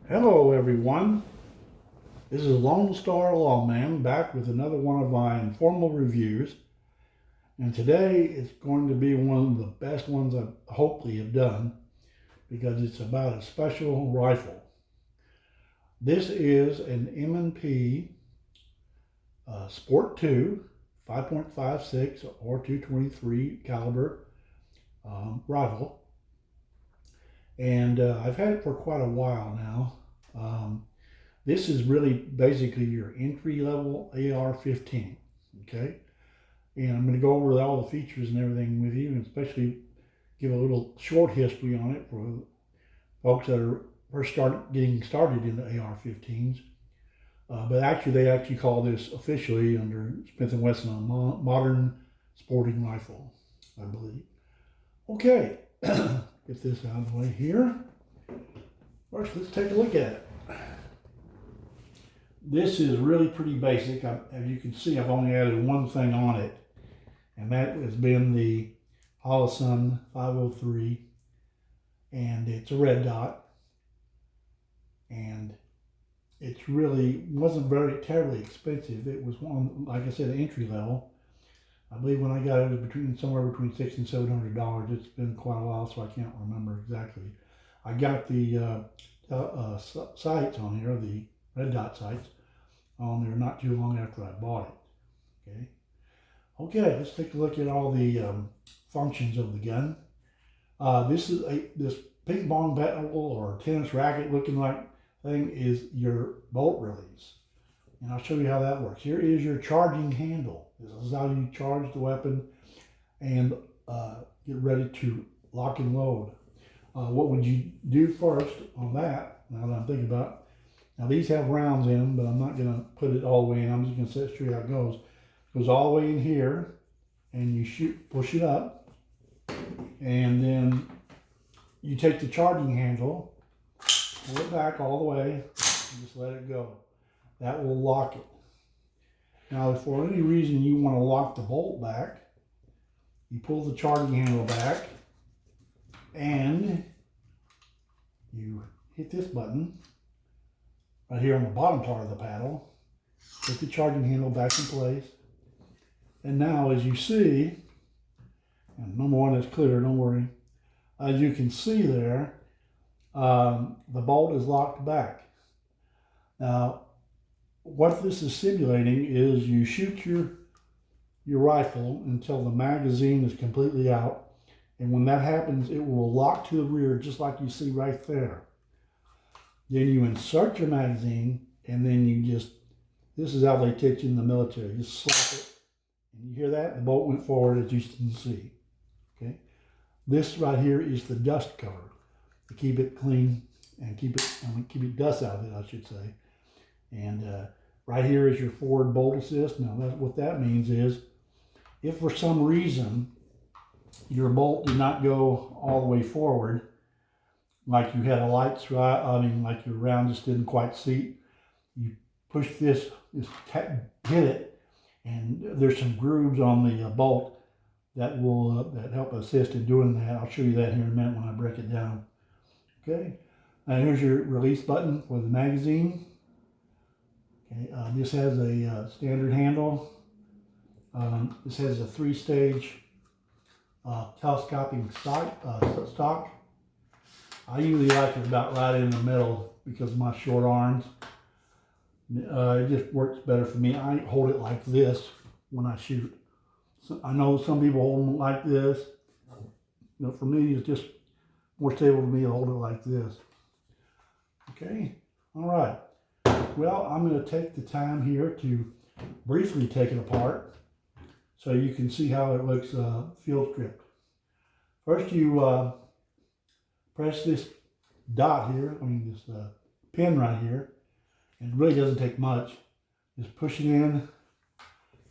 Hello everyone, this is Lone Star Lawman back with another one of my informal reviews, and today is going to be one of the best ones I hopefully have done because it's about a special rifle. This is an M&P Sport II 5.56 or 223 caliber rifle, and I've had it for quite a while now. This is really basically your entry level AR-15, okay? And I'm going to go over all the features and everything with you, and especially give a little short history on it for folks that are first getting started in the AR-15s. But actually, they actually call this officially under Smith & Wesson a modern sporting rifle, I believe. Okay, get this out of the way here. First, let's take a look at it. This is really pretty basic. As you can see, I've only added one thing on it, and that has been the Wesson 503, and it's a red dot, and it's really wasn't very terribly expensive. It was one, like I said, entry level. I believe when I got it, it was somewhere between $600 and $700. It's been quite a while, so I can't remember exactly. I got the sights on here, the red dot sights on there not too long after I bought it. Okay, let's take a look at all the functions of the gun. This ping pong ball or tennis racket looking like thing is your bolt release, and I'll show you how that works. Here is your charging handle. This is how you charge the weapon and get ready to lock and load. What would you do first on that? Now that I'm thinking about it. Now these have rounds in them, but I'm not going to put it all the way in. I'm just going to set straight how it goes. It goes all the way in here, and you push it up, and then you take the charging handle, pull it back all the way, and just let it go. That will lock it. Now, if for any reason you want to lock the bolt back, you pull the charging handle back, and you hit this button right here on the bottom part of the paddle, put the charging handle back in place, and now as you see, and number one is clear, don't worry, as you can see there, the bolt is locked back. Now, what this is simulating is you shoot your rifle until the magazine is completely out, and when that happens, it will lock to the rear just like you see right there. Then you insert your magazine, and then this is how they teach you in the military. You slap it, and you hear that? The bolt went forward, as you can see. Okay? This right here is the dust cover to keep it clean and keep it dust out of it, I should say. And right here is your forward bolt assist. Now, what that means is, if for some reason your bolt did not go all the way forward, like you had a light strike, like your round just didn't quite seat, you push this hit it, and there's some grooves on the bolt that will help assist in doing that. I'll show you that here in a minute when I break it down. Okay, and here's your release button for the magazine. Okay, this has a standard handle. This has a 3-stage telescoping stock. I usually like it about right in the middle because of my short arms. It just works better for me. I hold it like this when I shoot. So I know some people hold them like this. But for me, it's just more stable for me to hold it like this. Okay, all right. Well, I'm going to take the time here to briefly take it apart so you can see how it looks field stripped. First, you press this dot here, this pin right here, and it really doesn't take much. Just push it in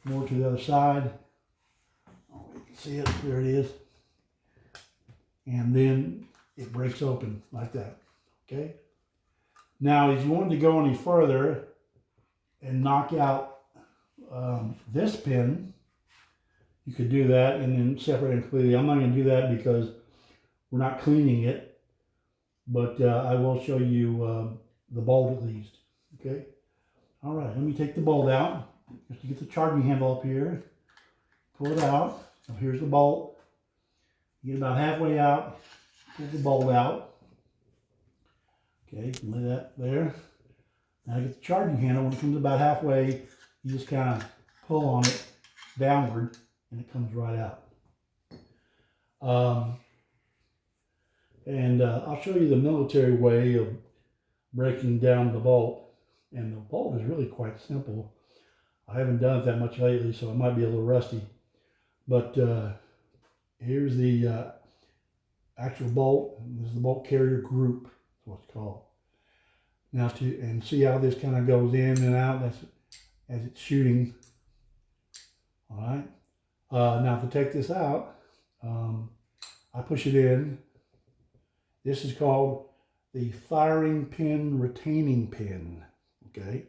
more to the other side. Oh, you can see it, there it is. And then it breaks open like that, okay? Now, if you wanted to go any further and knock out this pin, you could do that and then separate it completely. I'm not going to do that because we're not cleaning it. But I will show you the bolt at least. Okay. All right, let me take the bolt out. Just to get the charging handle up here. Pull it out. So here's the bolt. Get about halfway out. Pull the bolt out. Okay, lay that there. Now get the charging handle. When it comes about halfway, you just kind of pull on it downward, and it comes right out. I'll show you the military way of breaking down the bolt. And the bolt is really quite simple. I haven't done it that much lately, so it might be a little rusty. But here's the actual bolt. This is the bolt carrier group. That's what it's called. Now and see how this kind of goes in and out as it's shooting. All right. Now to take this out, I push it in. This is called the firing pin retaining pin. Okay.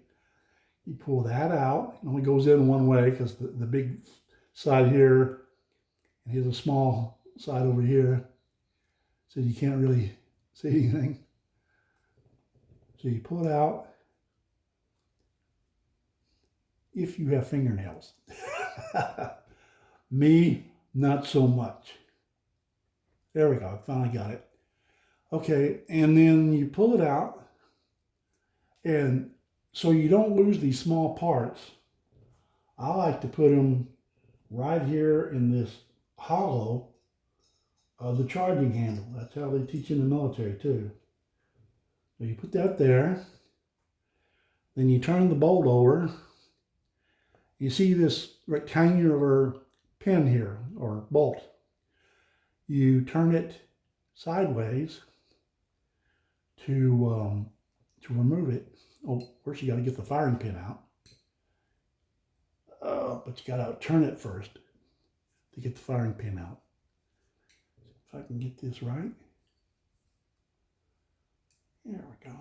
You pull that out. It only goes in one way because the big side here, and here's a small side over here, so you can't really see anything. So you pull it out if you have fingernails. Me, not so much. There we go, I finally got it. Okay, and then you pull it out, and so you don't lose these small parts, I like to put them right here in this hollow of the charging handle. That's how they teach in the military too. So you put that there, then you turn the bolt over. You see this rectangular pin here, or bolt. You turn it sideways to remove it. Oh, first you got to get the firing pin out. But you got to turn it first to get the firing pin out. If I can get this right. There we go.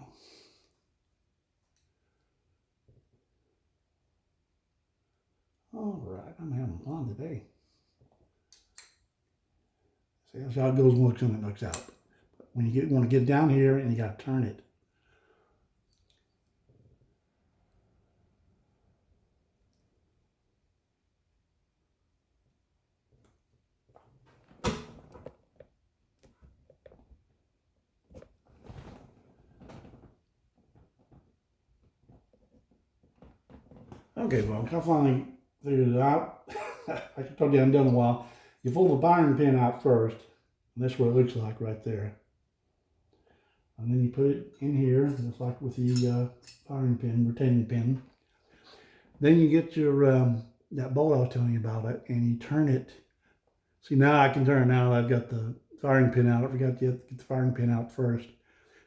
All right, I'm having fun today. See, that's how it goes when it looks out. When you want to get down here, and you got to turn it. Okay, well, I finally figured it out. Like I told you, I haven't done it in a while. You pull the firing pin out first, and that's what it looks like right there. And then you put it in here, just like with the firing pin, retaining pin. Then you get your that bolt I was telling you about it, and you turn it. See, now I can turn it now. I've got the firing pin out. I forgot to get the firing pin out first.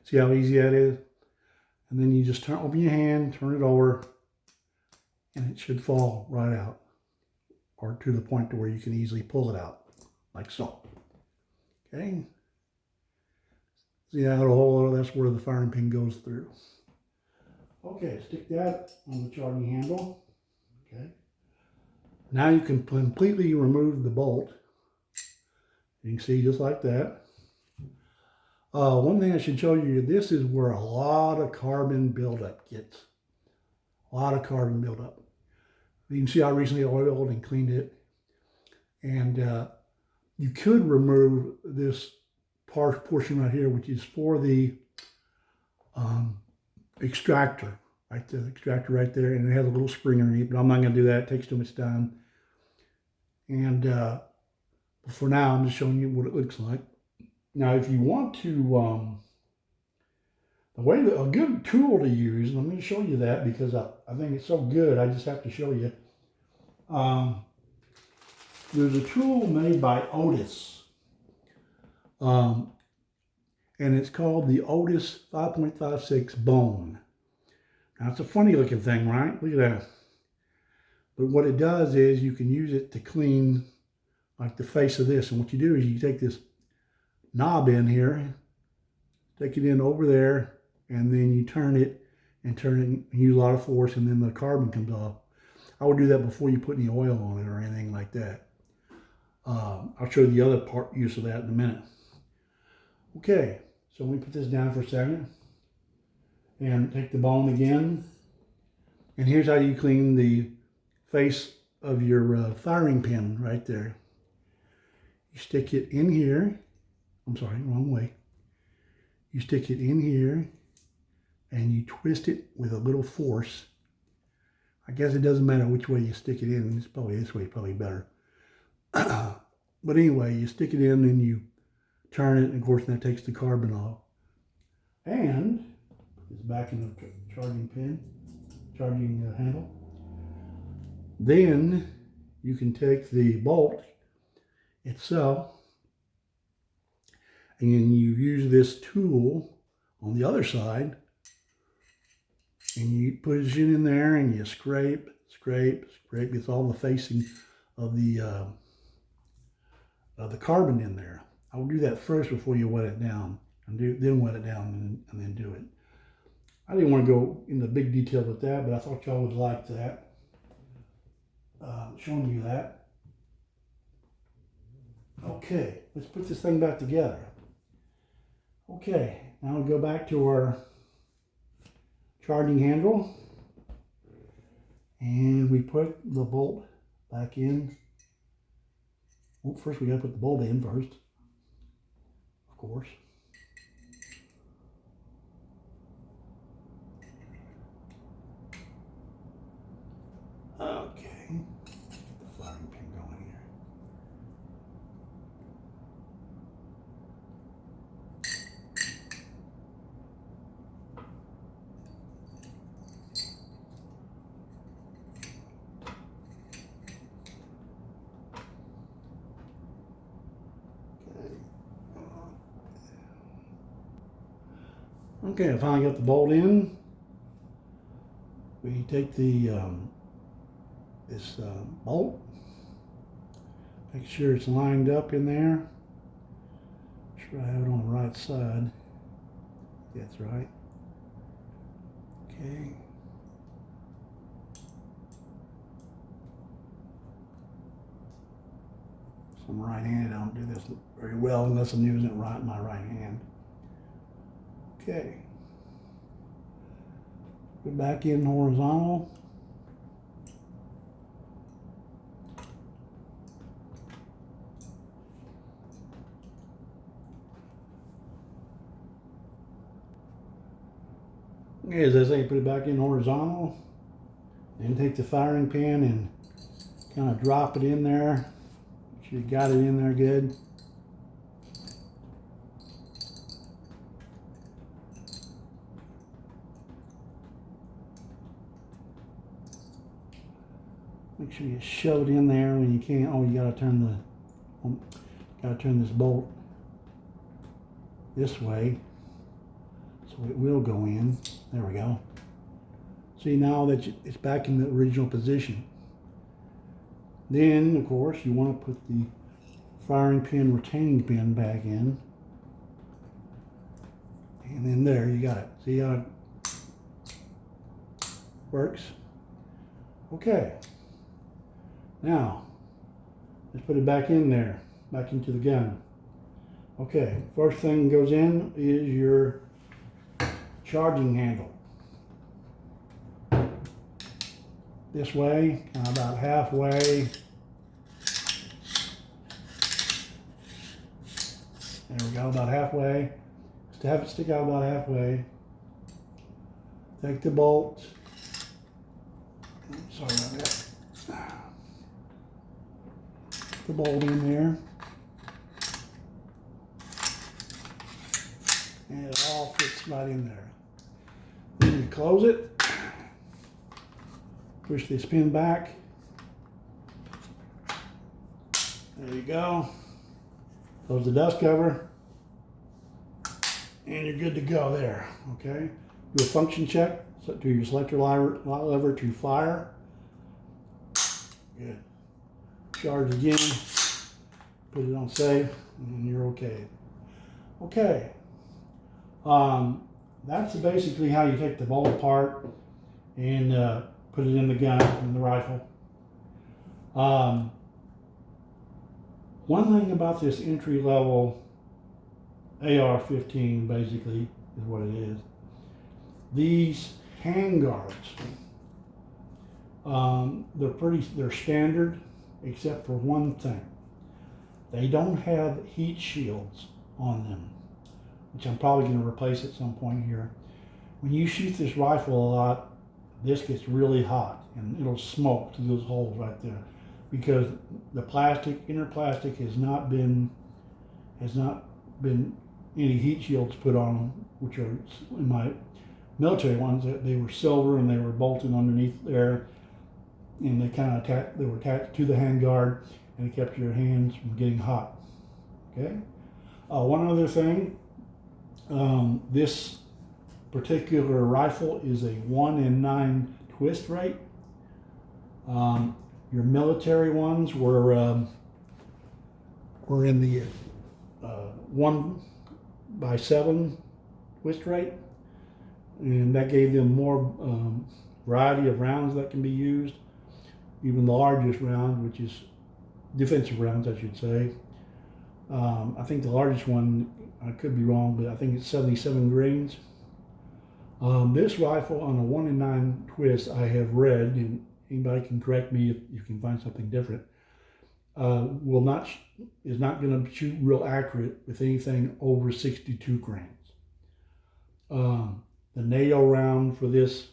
See how easy that is? And then you just open your hand, turn it over, and it should fall right out, or to the point to where you can easily pull it out, like so. Okay. See that little hole? That's where the firing pin goes through. Okay, stick that on the charging handle. Okay. Now you can completely remove the bolt. You can see just like that. One thing I should show you, this is where a lot of carbon buildup gets. A lot of carbon buildup. You can see I recently oiled and cleaned it. And you could remove this portion right here, which is for the extractor, right there, the extractor right there, and it has a little spring underneath, but I'm not going to do that. It takes too much time. And for now, I'm just showing you what it looks like. Now, if you want to, a good tool to use, and I'm going to show you that because I think it's so good, I just have to show you. There's a tool made by Otis. And it's called the Otis 5.56 Bone. Now, it's a funny looking thing, right? Look at that. But what it does is you can use it to clean like the face of this. And what you do is you take this knob in here, take it in over there, and then you turn it and use a lot of force, and then the carbon comes off. I would do that before you put any oil on it or anything like that. I'll show you the other use of that in a minute. Okay, so let me put this down for a second. and take the bone again. And here's how you clean the face of your firing pin right there. You stick it in here. I'm sorry, wrong way. You stick it in here and you twist it with a little force. I guess it doesn't matter which way you stick it in. It's probably this way, probably better. But anyway, you stick it in and you turn it, and of course that takes the carbon off. And it's back in the charging pin, charging handle. Then you can take the bolt itself and you use this tool on the other side, and you push it in there and you scrape. Gets all the facing of the carbon in there. I will do that first before you wet it down, and then wet it down and then do it. I didn't want to go into big detail with that, but I thought y'all would like that. Showing you that. Okay, let's put this thing back together. Okay, now we'll go back to our charging handle, and we put the bolt back in. Well, first we got to put the bolt in first, of course. Okay, the firing pin going here. Okay, I finally got the bolt in. We take the this bolt, make sure it's lined up in there. Make sure I have it on the right side. That's right. Okay. So I'm right-handed. I don't do this very well unless I'm using it right in my right hand. Okay. Put it back in horizontal. Okay, as I say, put it back in horizontal. Then take the firing pin and kind of drop it in there. Make sure you got it in there good. Make sure you shove it in there when you can. Oh, you gotta turn this bolt this way so it will go in. There we go. See, now that it's back in the original position. Then, of course, you want to put the firing pin retaining pin back in. And then there, you got it. See how it works? Okay. Now, let's put it back in there, back into the gun. Okay, first thing goes in is your charging handle. This way, kind of about halfway. There we go, about halfway. Just to have it stick out about halfway. Take the bolt. Sorry about that. The bolt in there. And it all fits right in there. Then you close it. Push this pin back. There you go. Close the dust cover. And you're good to go there, okay? Do a function check. So do your selector lever to fire. Good. Charge again. Put it on safe, and you're okay. Okay. That's basically how you take the bolt apart and put it in the gun, in the rifle. One thing about this entry-level AR-15 basically is what it These hand guards, they're standard, except for one thing. They don't have heat shields on them, which I'm probably going to replace at some point here. When you shoot this rifle a lot, this gets really hot and it'll smoke through those holes right there, because the inner plastic has not been any heat shields put on them, which are in my military ones. They were silver and they were bolted underneath there, and they were attached to the handguard, and it kept your hands from getting hot. Okay. One other thing, this particular rifle is a 1 in 9 twist rate. Your military ones were in the 1/7 twist rate, and that gave them more variety of rounds that can be used. Even the largest round, which is defensive rounds, I should say. I think the largest one, I could be wrong, but I think it's 77 grains. This rifle on a 1 in 9 twist, I have read, and anybody can correct me if you can find something different, is not going to shoot real accurate with anything over 62 grains. The NATO round for this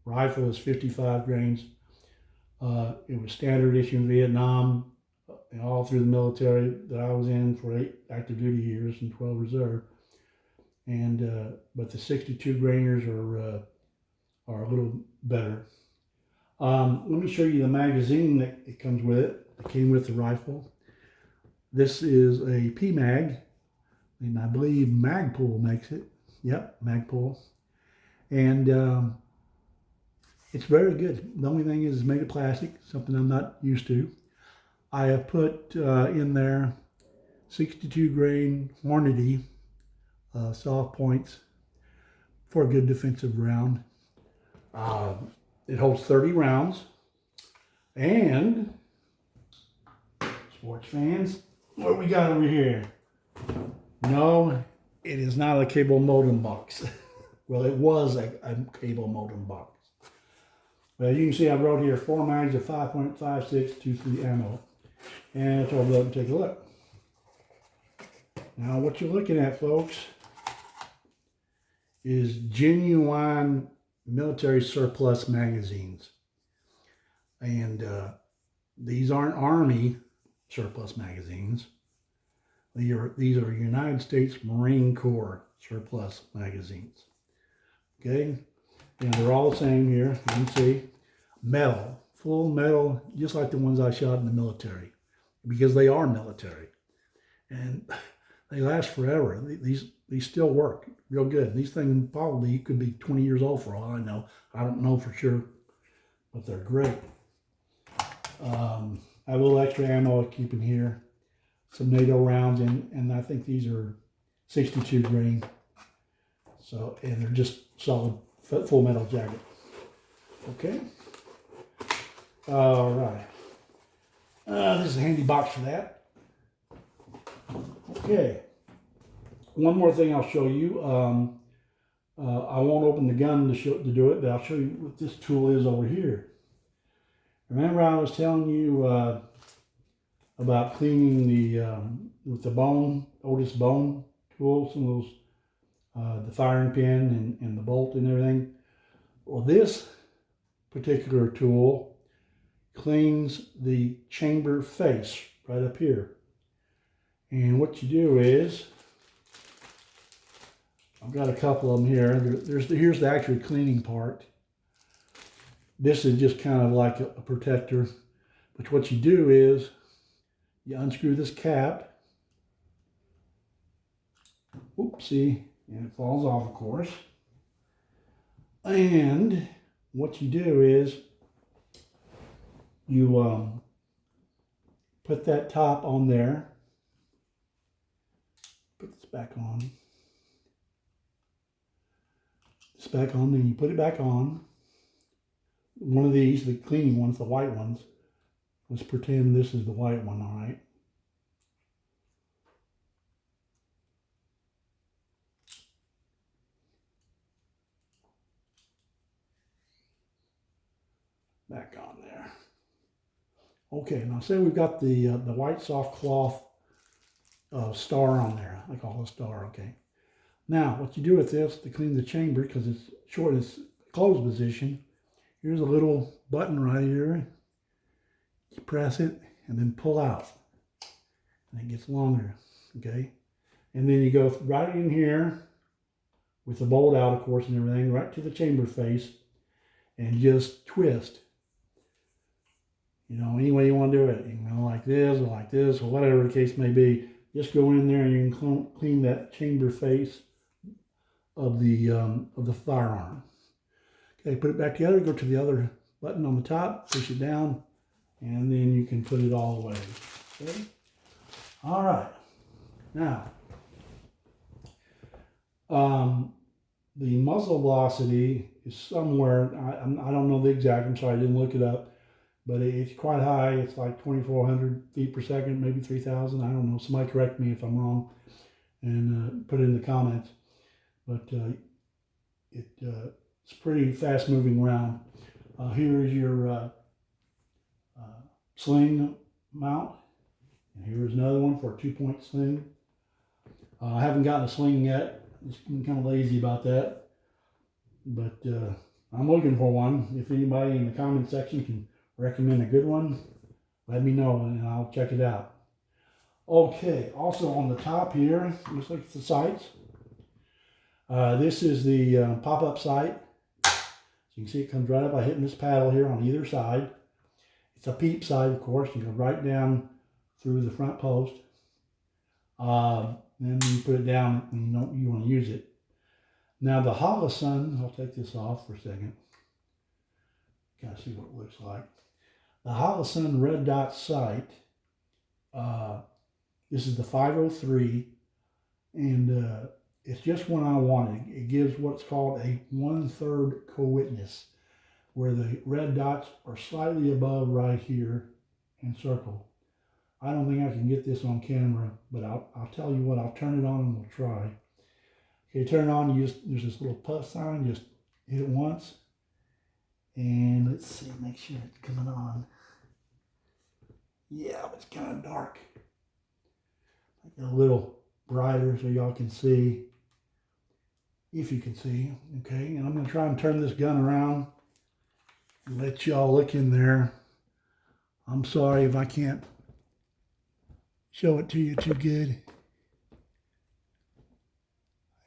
rifle is 55 grains. It was standard issue in Vietnam and all through the military that I was in for 8 active duty years and 12 reserve. And but the 62 grainers are a little better. Let me show you the magazine that it comes with it. It came with the rifle. This is a PMag, and I believe Magpul makes it. Yep, Magpul. And it's very good. The only thing is it's made of plastic, something I'm not used to. I have put in there 62 grain Hornady soft points for a good defensive round. It holds 30 rounds. And sports fans, what we got over here? No, it is not a cable modem box. Well, it was a cable modem box. Well, you can see I wrote here 4 mags of 5.56 23 ammo. And let's open it up and take a look. Now, what you're looking at, folks, is genuine military surplus magazines. And these aren't Army surplus magazines. These are United States Marine Corps surplus magazines. Okay? And they're all the same here. You can see metal, full metal, just like the ones I shot in the military, because they are military. And they last forever. These still work real good. These things probably could be 20 years old for all I know. I don't know for sure, but they're great. I have a little extra ammo I keep in here. Some NATO rounds, and I think these are 62 grain. So, and they're just solid full metal jacket. Okay. All right. This is a handy box for that. Okay. One more thing I'll show you. I won't open the gun to do it, but I'll show you what this tool is over here. Remember I was telling you about cleaning with the bone, Otis bone tool, some of those, the firing pin and the bolt and everything. Well, this particular tool cleans the chamber face right up here. And what you do is, I've got a couple of them here. Here's the actual cleaning part. This is just kind of like a protector. But what you do is, you unscrew this cap. Oopsie, and it falls off, of course. And what you do is, you put that top on there. Put this back on. This back on, then you put it back on. One of these, the cleaning ones, the white ones. Let's pretend this is the white one, all right? back on there. Okay, now say we've got the white soft cloth star on there. I call it a star, okay. Now, what you do with this to clean the chamber, because it's short, it's closed position, here's a little button right here. You press it and then pull out. And it gets longer, okay? And then you go right in here with the bolt out, of course, and everything, right to the chamber face, and just twist. You know, any way you want to do it. You can go like this, or whatever the case may be. Just go in there and you can clean that chamber face of the firearm. Okay, put it back together, go to the other button on the top, push it down, and then you can put it all away. Okay? All right. Now, the muzzle velocity is somewhere, I don't know the exact, I'm sorry, I didn't look it up, but it's quite high. It's like 2,400 feet per second, maybe 3,000. I don't know. Somebody correct me if I'm wrong and put it in the comments. But it's pretty fast moving round. Here is your sling mount. And here's another one for a 2-point sling. I haven't gotten a sling yet. Just been kind of lazy about that. But I'm looking for one. If anybody in the comment section can recommend a good one, let me know and I'll check it out. Okay, also on the top here, let's look at the sights. This is the pop-up sight. So you can see it comes right up by hitting this paddle here on either side. It's a peep sight, of course. You go right down through the front post. Then you put it down when you want to use it. Now the Wesson, I'll take this off for a second. Kind of see what it looks like. The Wesson red dot sight. This is the 503, and it's just one I wanted. It gives what's called a 1/3 co-witness, where the red dots are slightly above right here and circle. I don't think I can get this on camera, but I'll tell you what, I'll turn it on and we'll try. Okay, turn it on, there's this little plus sign, just hit it once. And let's see, make sure it's coming on. Yeah, but it's kind of dark. Make it a little brighter so y'all can see, if you can see. Okay, and I'm going to try and turn this gun around and let y'all look in there. I'm sorry if I can't show it to you too good.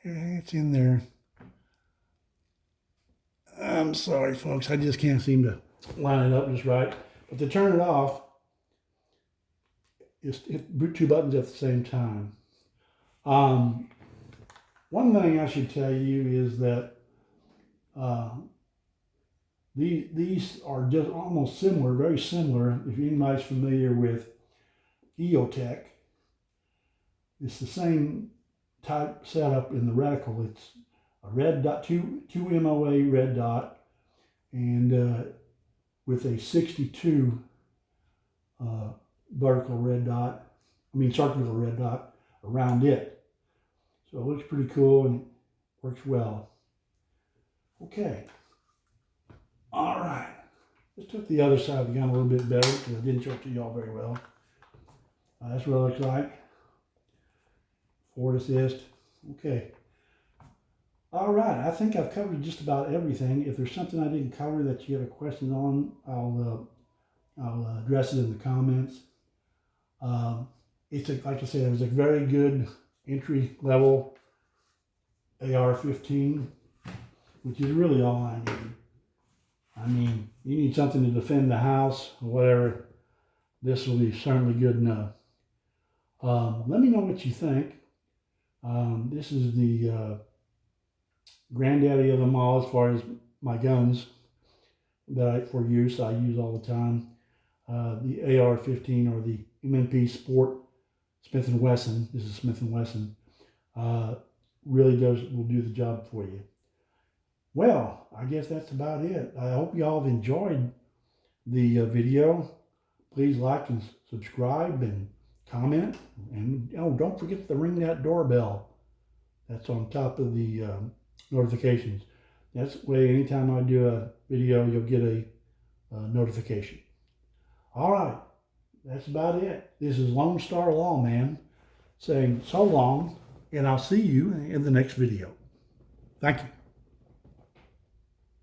It's in there. I'm sorry, folks. I just can't seem to line it up just right. But to turn it off, just hit 2 buttons at the same time. One thing I should tell you is that these are just almost similar, very similar. If anybody's familiar with EOTech, it's the same type setup in the reticle. It's a red dot, two MOA red dot, and with a 62 circular red dot around it. So it looks pretty cool and works well. Okay. All right. Let's took the other side of the gun a little bit better because I didn't show it to y'all very well. That's what it looks like. Forward assist. Okay. All right. I think I've covered just about everything. If there's something I didn't cover that you have a question on, I'll address it in the comments. Like I said, it was a very good entry level AR-15, which is really all I need. I mean, you need something to defend the house or whatever, this will be certainly good enough. Let me know what you think. This is the granddaddy of them all as far as my guns that for use I use all the time. The AR-15 or the M&P Sport Smith & Wesson. This is Smith & Wesson. Really will do the job for you. Well, I guess that's about it. I hope y'all have enjoyed the video. Please like and subscribe and comment. And don't forget to ring that doorbell. That's on top of the notifications. That's the way anytime I do a video, you'll get a notification. All right, that's about it. This is Lone Star Lawman saying so long, and I'll see you in the next video. Thank you.